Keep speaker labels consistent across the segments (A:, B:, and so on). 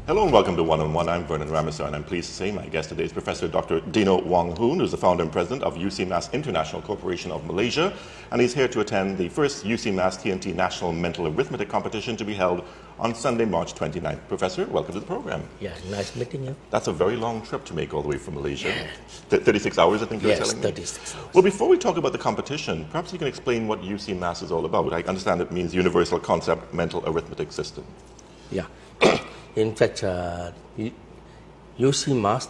A: Hello and welcome to One-on-One. I'm Vernon Ramazar, and I'm pleased to say my guest today is Professor Dr. Dino Wong, who's the founder and president of Ucmas International Corporation of Malaysia, and he's here to attend the first Ucmas TNT National Mental Arithmetic Competition to be held on Sunday, March 29th. Professor, welcome to the program.
B: Yeah, nice meeting you.
A: That's a very long trip to make all the way from Malaysia. 36 hours, I think you were telling me?
B: Yes, 36 hours.
A: Well, before we talk about the competition, perhaps you can explain what Ucmas is all about. I understand it means Universal Concept Mental Arithmetic System.
B: Yeah. In fact, Ucmas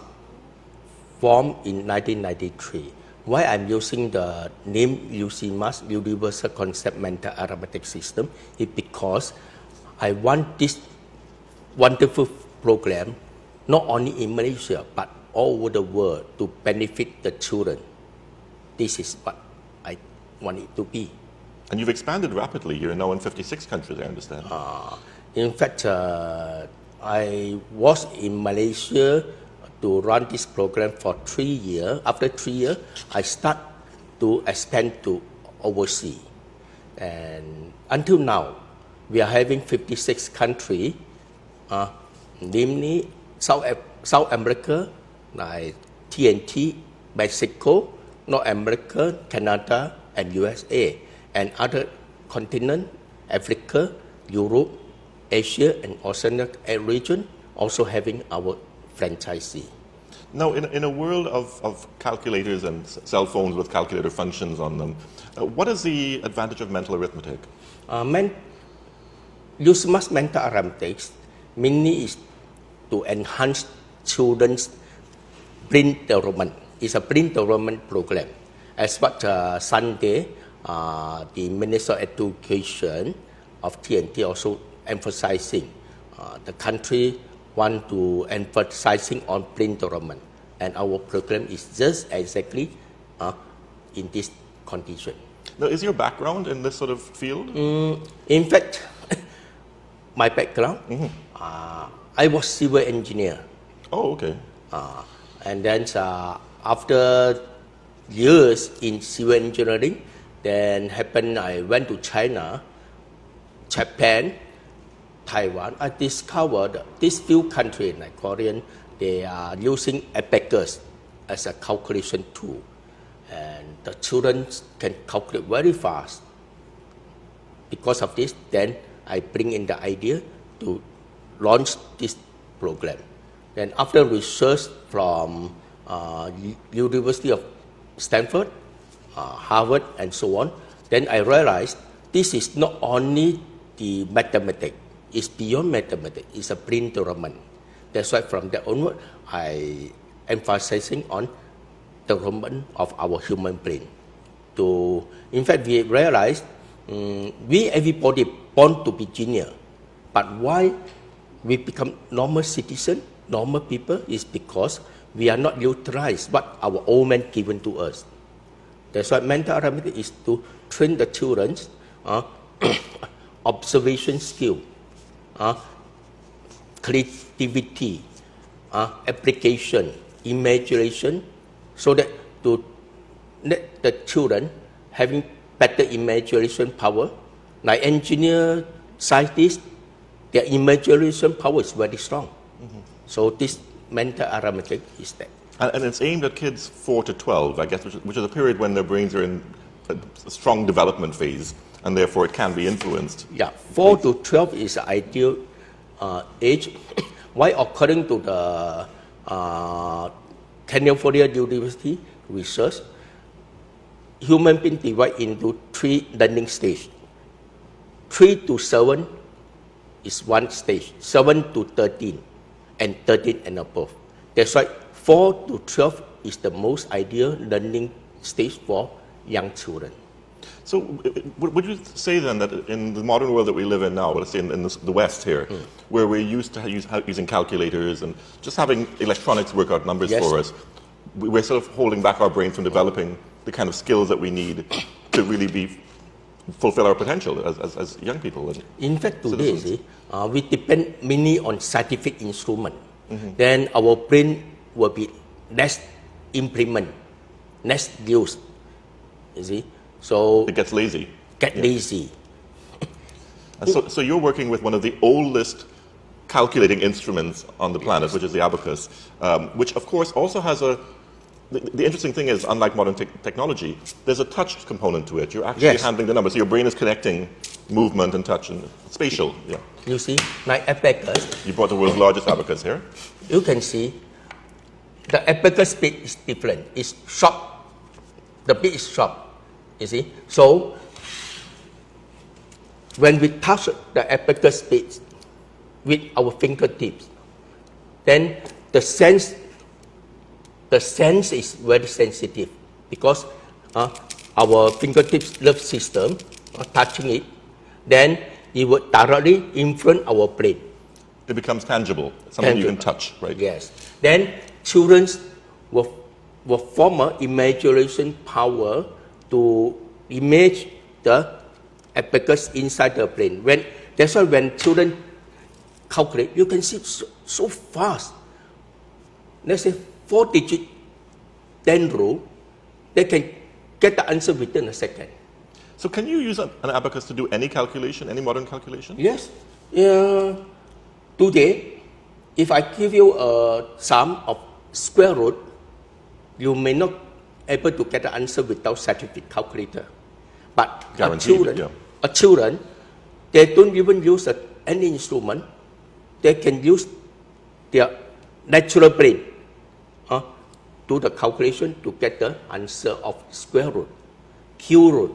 B: formed in 1993. Why I'm using the name Ucmas, Universal Concept Mental Arithmetic System, is because I want this wonderful program not only in Malaysia but all over the world to benefit the children. This is what I want it to be.
A: And you've expanded rapidly. You're now in 56 countries, I understand.
B: In fact, I was in Malaysia to run this program for 3 years. After 3 years, I start to expand to overseas. And until now, we are having 56 countries, namely South America, like TNT, Mexico, North America, Canada, and USA, and other continents, Africa, Europe, Asia and Oceania region, also having our franchisee.
A: Now, in a world of calculators and cell phones with calculator functions on them, what is the advantage of mental arithmetic?
B: Ucmas mental arithmetic mainly is to enhance children's brain development. It's a brain development program. As what Sunday, the Minister of Education of TNT also emphasizing the country want to emphasizing on brain development, and our program is just exactly in this condition.
A: Now, is your background in this sort of field?
B: In fact, my background, I was civil engineer.
A: Oh, okay.
B: And then after years in civil engineering, then happened I went to China, Japan, Taiwan. I discovered these few countries like Korean, they are using abacus as a calculation tool, and the children can calculate very fast. Because of this, then I bring in the idea to launch this program. Then after research from University of Stanford, Harvard, and so on, then I realized this is not only the mathematics, it's beyond mathematics, it's a brain development. That's why from that onward, I emphasizing on development of our human brain. In fact, we realized everybody born to be genius, but why we become normal citizen, normal people, is because we are not utilize what our old man given to us. That's why mental arithmetic is to train the children's observation skill, creativity, application, imagination, so that to let the children having better imagination power. Like engineer, scientists, their imagination power is very strong. So this mental arithmetic is that.
A: And it's aimed at kids 4 to 12, I guess, which is a period when their brains are in a strong development phase, and therefore it can be influenced.
B: Yeah, 4 to 12 is the ideal age. Why, according to the California University research, human being divide into 3 learning stages. 3 to 7 is one stage, 7 to 13, and 13 and above. That's why 4 to 12 is the most ideal learning stage for young children.
A: So would you say then that in the modern world that we live in now, let's say in the West here, where we're used to using calculators and just having electronics work out numbers for us, we're sort of holding back our brains from developing the kind of skills that we need to really fulfill our potential as young people?
B: In fact, today, we depend mainly on scientific instrument. Then our brain will be less implement, less used. You see? So
A: it gets lazy.
B: Lazy.
A: So you're working with one of the oldest calculating instruments on the planet, which is the abacus, which of course also has a. The interesting thing is, unlike modern technology, there's a touch component to it. You're actually handling the numbers, so your brain is connecting movement and touch and spatial. Yeah.
B: You see, my abacus.
A: You brought the world's largest abacus here.
B: You can see the abacus speed is different. It's short. The beat is short. You see, so when we touch the abacus speed with our fingertips, then the sense is very sensitive because our fingertips nerve system touching it, then it will directly influence our brain.
A: It becomes tangible, something you can touch, right?
B: Yes. Then children will form an imagination power to image the abacus inside the brain. That's why when children calculate, you can see so fast. Let's say 4-digit 10 rule, they can get the answer within a second.
A: So can you use an abacus to do any calculation, any modern calculation?
B: Yes. Today, if I give you a sum of square root, you may not able to get the answer without scientific calculator. But children, they don't even use any instrument. They can use their natural brain do the calculation to get the answer of square root, cube root,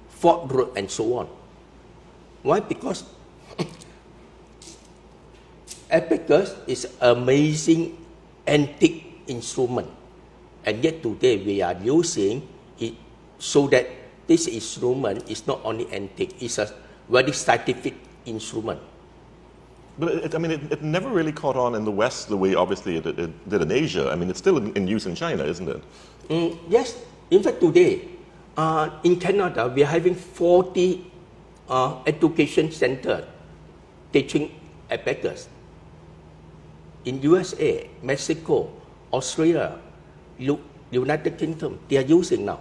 B: fourth root, and so on. Why? Because abacus is amazing antique instrument, and yet today we are using it so that this instrument is not only antique, it's a very scientific instrument.
A: But it never really caught on in the West the way obviously it did in Asia. I mean, it's still in use in China, isn't it?
B: Yes. In fact, today, in Canada, we are having 40 education centers teaching abacus. In USA, Mexico, Australia, United Kingdom, they are using now.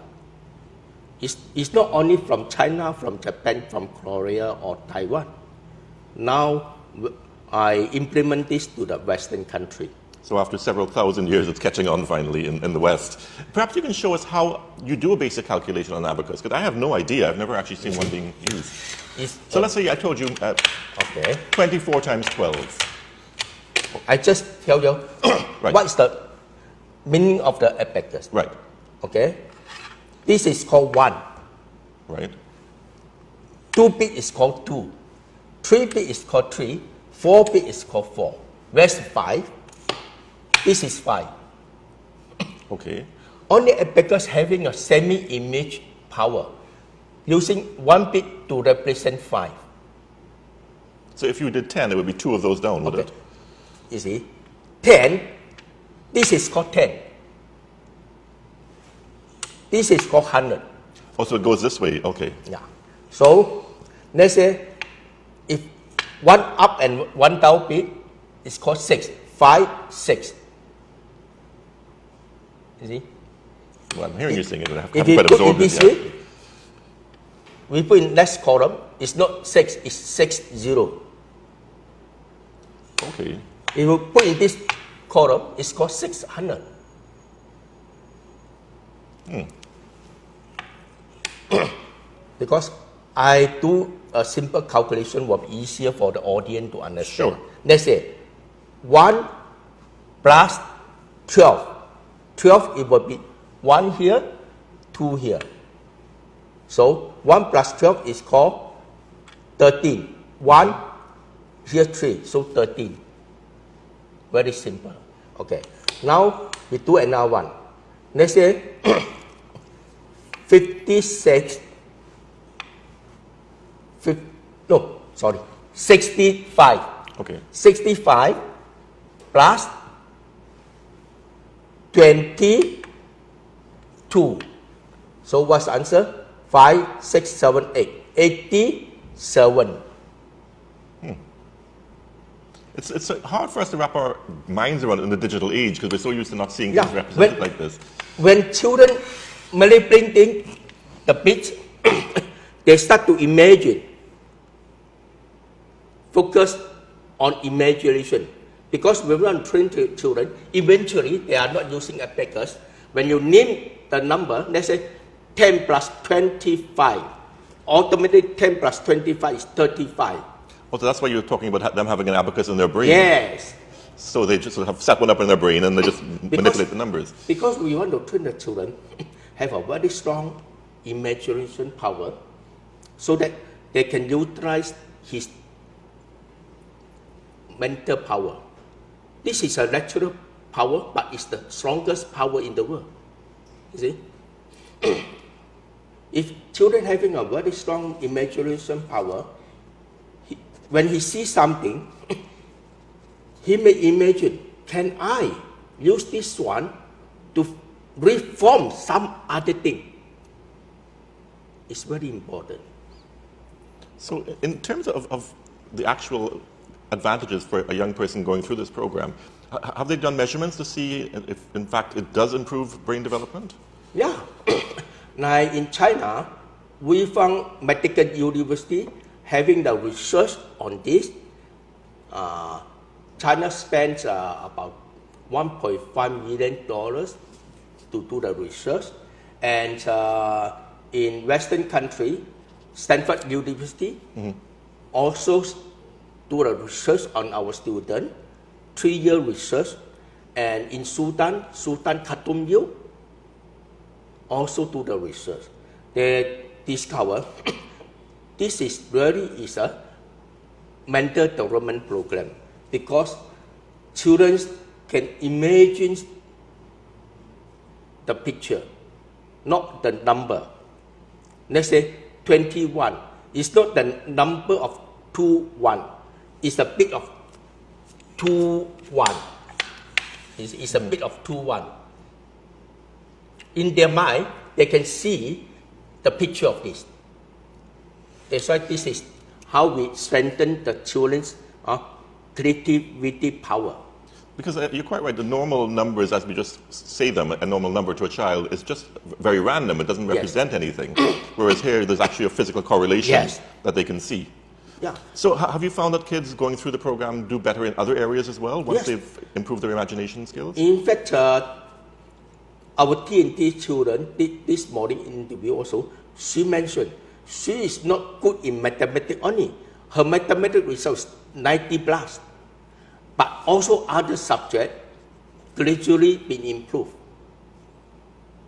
B: It's not only from China, from Japan, from Korea or Taiwan. Now, I implement this to the Western country.
A: So after several thousand years, it's catching on finally in the West. Perhaps you can show us how you do a basic calculation on abacus, because I have no idea. I've never actually seen one being used. So let's say I told you 24 times 12.
B: I just tell you what's the meaning of the abacus.
A: Right.
B: Okay. This is called 1.
A: Right.
B: 2 bit is called 2. 3 bit is called 3. 4 bit is called 4. Where's 5? This is 5.
A: Okay.
B: Only abacus having a semi-image power, using 1 bit to represent 5.
A: So if you did 10, it would be 2 of those down, would it?
B: You see, 10, this is called 10. This is called 100.
A: Oh, so it goes this way, okay.
B: Yeah. So, let's say, if 1 up and 1 down bit is called 6. 5, 6. You see?
A: Well, I'm hearing you saying it.
B: If we put it this way, we put in next column, it's not 6, it's 6, 0.
A: Okay.
B: If we put in this column, it's called 600. Because I do a simple calculation will be easier for the audience to understand.
A: Sure.
B: Let's say 1 plus 12. 12, it will be 1 here, 2 here. So 1 plus 12 is called 13. 1 here, 3, so 13. Very simple. Okay. Now we do another one. Let's say 56. 65.
A: Okay.
B: 65 plus 22. So what's the answer? 5, 6, 7, 8. 87.
A: It's hard for us to wrap our minds around in the digital age because we're so used to not seeing things represented like this.
B: When children manipulating the bits, they start to imagine, focus on imagination. Because when we want to train children, eventually they are not using abacus. When you name the number, let's say 10 plus 25, automatically 10 plus 25 is 35.
A: Well, so that's why you're talking about them having an abacus in their brain.
B: Yes.
A: So they just have set one up in their brain and they just manipulate the numbers.
B: Because we want to train the children have a very strong imagination power so that they can utilize his mental power. This is a natural power, but it's the strongest power in the world. You see? If children having a very strong imagination power, when he sees something, he may imagine, can I use this one to reform some other thing? It's very important.
A: So in terms of the actual advantages for a young person going through this program, have they done measurements to see if, in fact, it does improve brain development?
B: Yeah. Now, in China, we found medical university having the research on this. China spends about $1.5 million to do the research. And in Western country, Stanford University also do the research on our student, 3-year research. And in Sultan Khatumyu also do the research. They discover this is really is a mental development program because children can imagine the picture, not the number. Let's say 21. It's not the number of 21. It's a bit of 21. It's a bit of 21. In their mind, they can see the picture of this. That's why this is how we strengthen the children's creativity power.
A: Because you're quite right, the normal numbers, as we just say them, a normal number to a child, is just very random. It doesn't represent anything. Whereas here, there's actually a physical correlation that they can see.
B: Yeah.
A: So have you found that kids going through the program do better in other areas as well, once they've improved their imagination skills?
B: In fact, our TNT children did this morning interview also. She mentioned she is not good in mathematics only. Her mathematics results 90 plus. But also other subjects gradually been improved.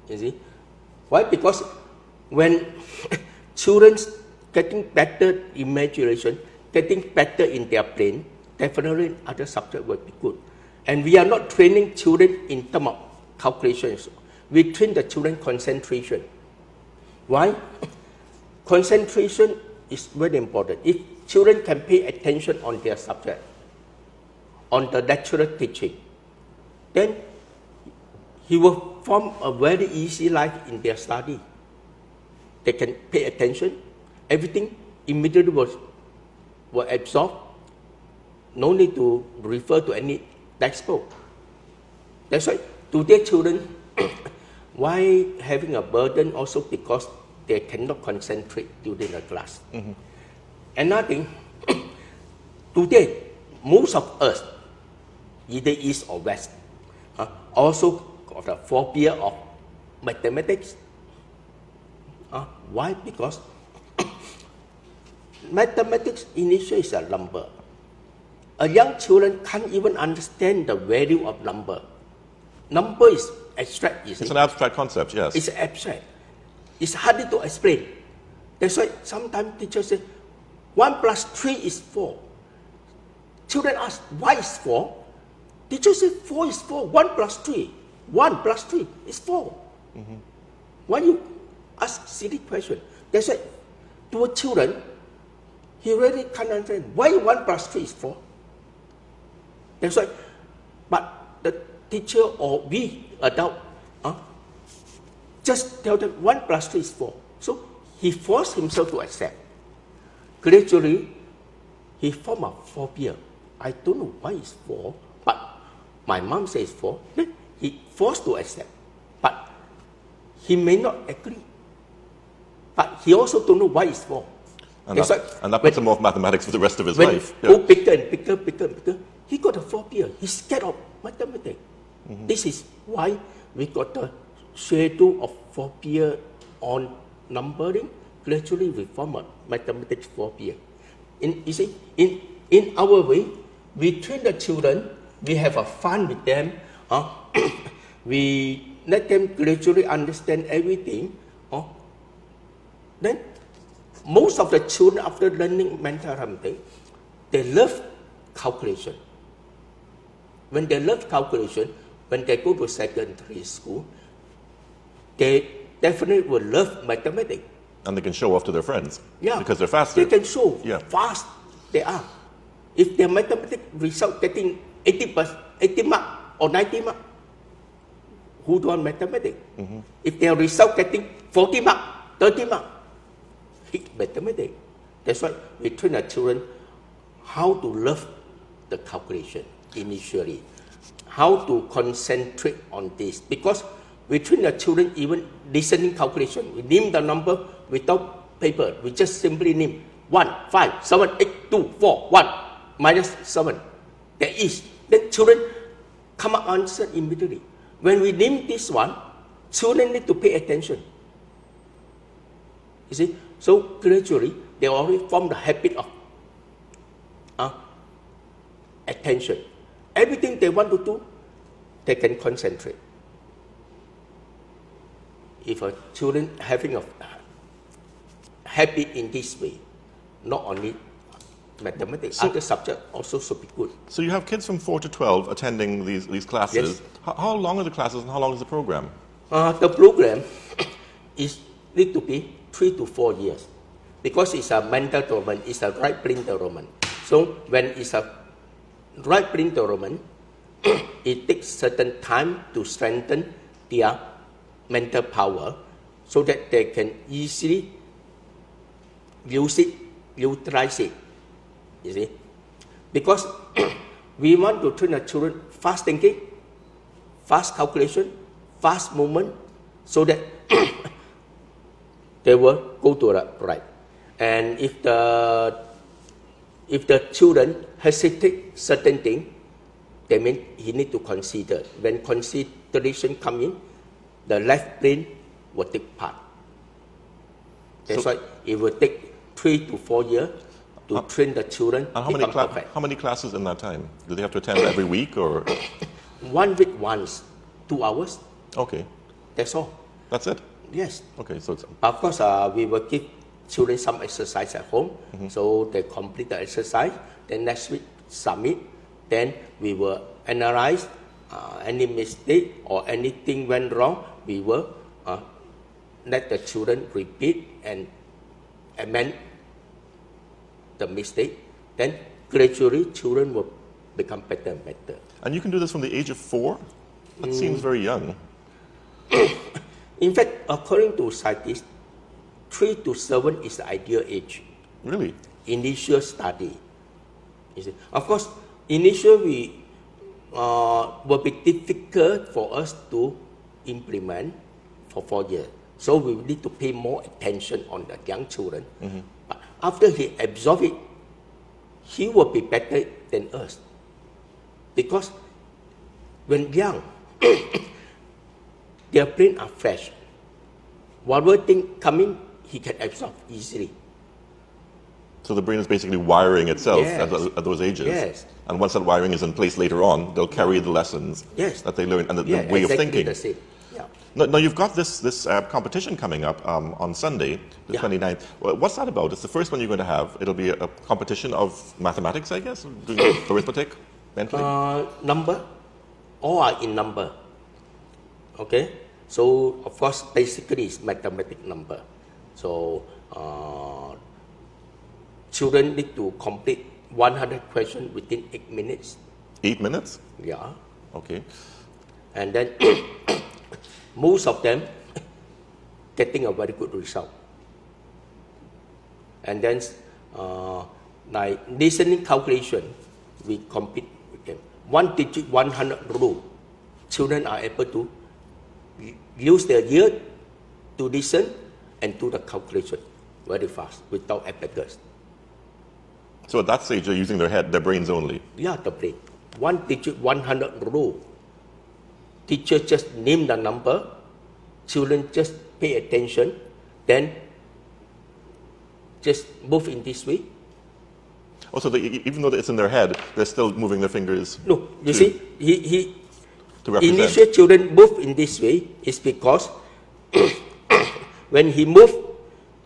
B: You see? Why? Because when children getting better imagination, getting better in their brain, definitely other subjects will be good. And we are not training children in terms of calculations. We train the children concentration. Why? Concentration is very important. If children can pay attention on their subject, on the lecturer teaching, then he will form a very easy life in their study. They can pay attention, everything immediately will absorb. No need to refer to any textbook. That's why today children, why having a burden also because they cannot concentrate during the class. Another thing, today most of us, either East or West, also got a phobia of mathematics. Why? Because mathematics initially is a number. A young children can't even understand the value of number. Number is abstract. It's
A: an abstract concept, yes.
B: It's abstract. It's hard to explain. That's why sometimes teachers say, 1 plus 3 is 4. Children ask, why is 4? Teacher say 4 is 4. 1 plus 3. 1 plus 3 is 4. Why you ask silly question? That's why to a children, he really can't understand why 1 plus 3 is 4. That's why, but the teacher or we adult just tell them 1 plus 3 is 4. So he forced himself to accept. Gradually, he formed a phobia. I don't know why it's 4, but my mom says 4. Then he forced to accept. But he may not agree. But he also don't know why it's 4.
A: And that puts him off mathematics for the rest of his life.
B: Oh, bigger and bigger. He got a phobia. He's scared of mathematics. This is why we got the shadow of phobia on numbering. Gradually we form a mathematics phobia. In our way, we train the children, we have a fun with them, we let them gradually understand everything. Then most of the children, after learning mental arithmetic, they love calculation. When they love calculation, when they go to secondary school, they definitely will love mathematics.
A: And they can show off to their friends.
B: Yeah.
A: Because they're faster.
B: They can show fast they are. If their mathematics result getting 80 marks or 90 marks, who do mathematics? If their result getting 40 marks, 30 marks, hit mathematics. That's why we train our children how to love the calculation initially, how to concentrate on this. Because we train our children even listening calculation. We name the number without paper. We just simply name 1, 5, 7, 8, 2, 4, 1, minus 7. There is. Then children come up answer immediately. When we name this one, children need to pay attention. You see? So gradually, they already form the habit of attention. Everything they want to do, they can concentrate. If a children having a habit in this way, not only mathematics, other subjects also should be good.
A: So you have kids from 4 to 12 attending these classes.
B: Yes.
A: How long are the classes and how long is the program?
B: The program need to be 3 to 4 years because it's a mental development, it's a right brain development. So when it's a right brain development, it takes certain time to strengthen their mental power so that they can easily use it, utilize it. You see? Because we want to train the children fast thinking, fast calculation, fast movement, so that they will go to the right. And if the children hesitate certain thing, that means he need to consider. When consideration come in, the left brain will take part. That's why it will take 3 to 4 years to train the children
A: and
B: become perfect.
A: How many classes in that time? Do they have to attend every week or?
B: 1 week once, 2 hours.
A: Okay.
B: That's all.
A: That's it?
B: Yes.
A: Okay, so it's...
B: Of course, we will give children some exercise at home, so they complete the exercise. Then next week, submit. Then we will analyze any mistake or anything went wrong. We will let the children repeat and amend the mistake. Then gradually, children will become better and better.
A: And you can do this from the age of 4? That seems very young.
B: In fact, according to scientists, 3 to 7 is the ideal age.
A: Really?
B: Initial study. You see? Of course, initially will be difficult for us to implement for 4 years. So we need to pay more attention on the young children. But after he absorbs it, he will be better than us. Because when young, their brain are fresh. Whatever thing coming, he can absorb easily.
A: So the brain is basically wiring itself
B: Yes.
A: at those ages.
B: Yes.
A: And once that wiring is in place later on, they'll carry the lessons
B: Yes.
A: that they learn and the
B: Yeah,
A: way of
B: exactly
A: thinking.
B: the same. Yeah.
A: Now you've got this competition coming up on Sunday, the 29th. Well, what's that about? It's the first one you're going to have. It'll be a competition of mathematics, I guess, doing arithmetic, mentally.
B: Number, all are in number. Okay, so of course, basically it's mathematical number. So children need to complete 100 questions within 8 minutes.
A: 8 minutes?
B: Yeah.
A: Okay.
B: And then most of them getting a very good result. And then like listening calculation, we compete with them. 1 digit 100 rule. Children are able to use their ear to listen and do the calculation. very fast without abacus.
A: So at that stage, they're using their head, their brains only.
B: Yeah, the brain. One digit, 100 row. Teacher just name the number. Children just pay attention. Then just move in this way.
A: Oh, so even though it's in their head, they're still moving their fingers.
B: No, you see, he
A: to represent.
B: Initial children move in this way is because when he moved,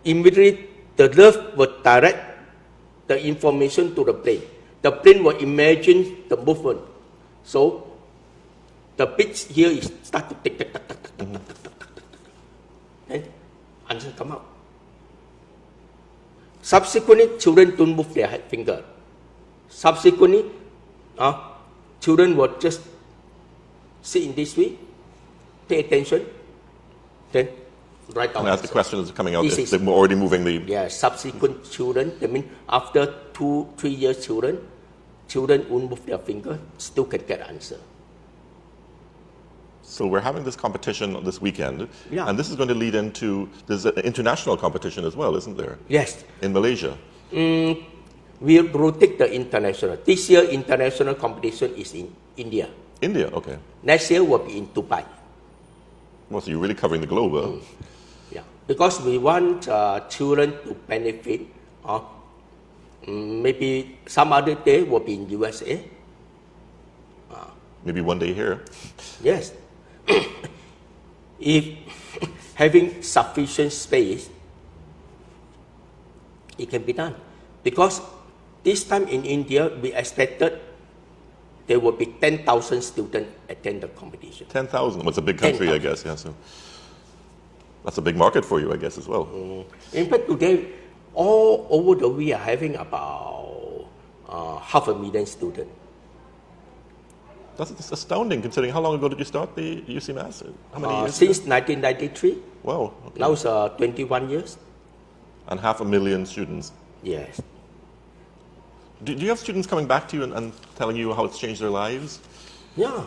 B: immediately the nerve will direct the information to the brain. The brain will imagine the movement. So the beats here is start to tick, tick, tick, tick, tick, tick, tick, tick, tick, tick. Then answer come out. Subsequently, children don't move their finger. Subsequently, children will just sit in this way, pay attention, then write down.
A: And as the question is coming out, they're already moving the...
B: Yeah, subsequent children, I mean, after 2-3 years children won't move their finger, still can get answer.
A: So we're having this competition this weekend,
B: yeah.
A: And this is going to lead into, there's an international competition as well, isn't there?
B: Yes.
A: In Malaysia.
B: We rotate the international. This year, international competition is in India.
A: India, okay.
B: Next year will be in Dubai.
A: Well, so you're really covering the globe.
B: Yeah, because we want children to benefit. Maybe some other day will be in USA.
A: Maybe one day here.
B: Yes. If having sufficient space, it can be done. Because this time in India, we expected there will be 10,000 students attend the competition.
A: 10,000? Well, it's a big country, 10, I guess. Yeah, so that's a big market for you, I guess, as well.
B: In fact, today, all over the world, we are having about 500,000 students.
A: That's astounding, considering how long ago did you start the Ucmas? How many years?
B: Since 1993.
A: Wow. Okay.
B: Now it's 21 years.
A: And 500,000 students.
B: Yes.
A: Do you have students coming back to you and telling you how it's changed their lives?
B: Yeah.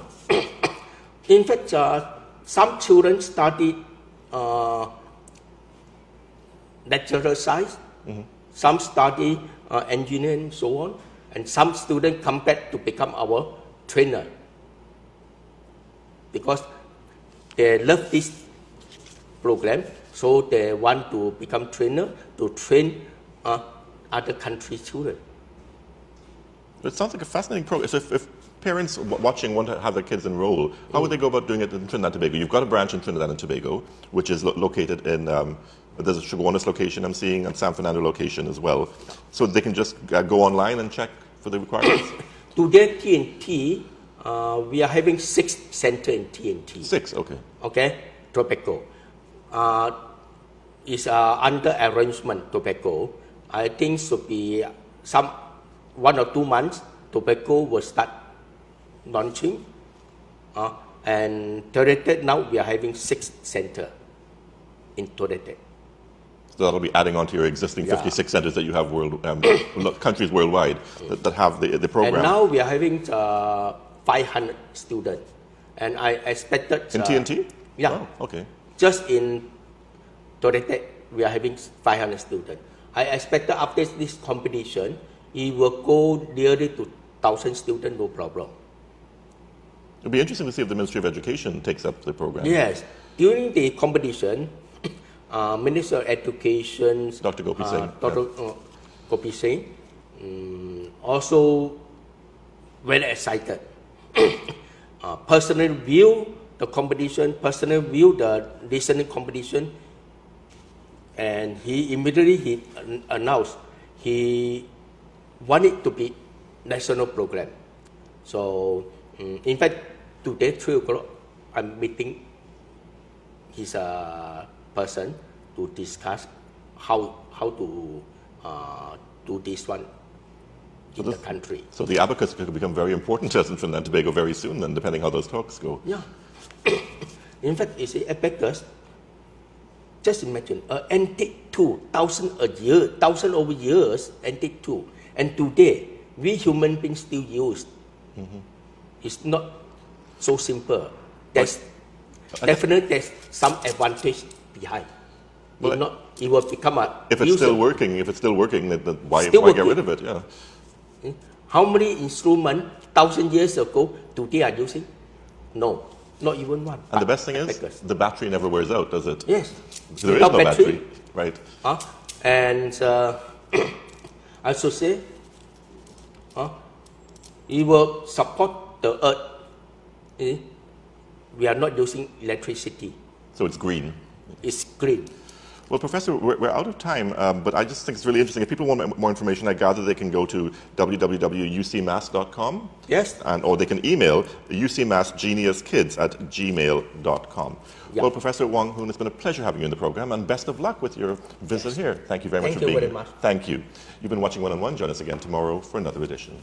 B: In fact, some children studied natural science, some study engineering and so on, and some students come back to become our trainer because they love this program, so they want to become trainer to train other country children.
A: It sounds like a fascinating program. So if parents watching want to have their kids enroll, how would they go about doing it in Trinidad and Tobago? You've got a branch in Trinidad and Tobago, which is located in, there's a Chaguanas location I'm seeing, and San Fernando location as well. So they can just go online and check for the requirements?
B: Today, TNT, we are having 6 centers in TNT.
A: 6, okay.
B: Okay, Tobago. Is under arrangement, Tobago. I think should be 1 or 2 months, Tobago will start launching. And Trinidad now we are having 6 centers in Trinidad.
A: So that'll be adding on to your existing 56 centers that you have countries worldwide that have the program.
B: And now we are having 500 students. And I expected...
A: in TNT?
B: Yeah.
A: Oh, okay.
B: Just in Trinidad, we are having 500 students. I expected after this competition, it will go nearly to 1,000 students, no problem.
A: It'll be interesting to see if the Ministry of Education takes up the program.
B: Yes. During the competition, Minister of Education,
A: Dr. Gopi Singh,
B: Gopi Singh, also very excited. Personally view the competition, personally view the listening competition, and he immediately announced he wanted to be national program. So, in fact, today 3 o'clock, I'm meeting his person to discuss how to do this one in the country.
A: So the abacus could become very important to us in Trinidad and Tobago very soon, then, depending how those talks go.
B: Yeah. In fact, you see, abacus, just imagine, an antique tool, 1,000 over years, antique tool. And today, we human beings still use. It's not so simple. There's definitely there's some advantage behind. Well, it will become a
A: If it's still working, then why
B: Still
A: get
B: working.
A: rid of it? Yeah.
B: How many instruments 1,000 years ago today are using? No, not even one.
A: And the best thing is,
B: Abacus.
A: the battery never wears out, does it?
B: Yes.
A: There is no battery. Right.
B: And I should say, it will support the earth. We are not using electricity.
A: So it's green.
B: It's green.
A: Well, Professor, we're out of time, but I just think it's really interesting. If people want more information, I gather they can go to www.ucmas.com.
B: Yes.
A: Or they can email ucmasgeniuskids@gmail.com.
B: Yeah.
A: Well, Professor Wong Hoon, it's been a pleasure having you in the program, and best of luck with your visit here. Thank you very much for being here.
B: Thank you very much.
A: Thank you. You've been watching One on One. Join us again tomorrow for another edition.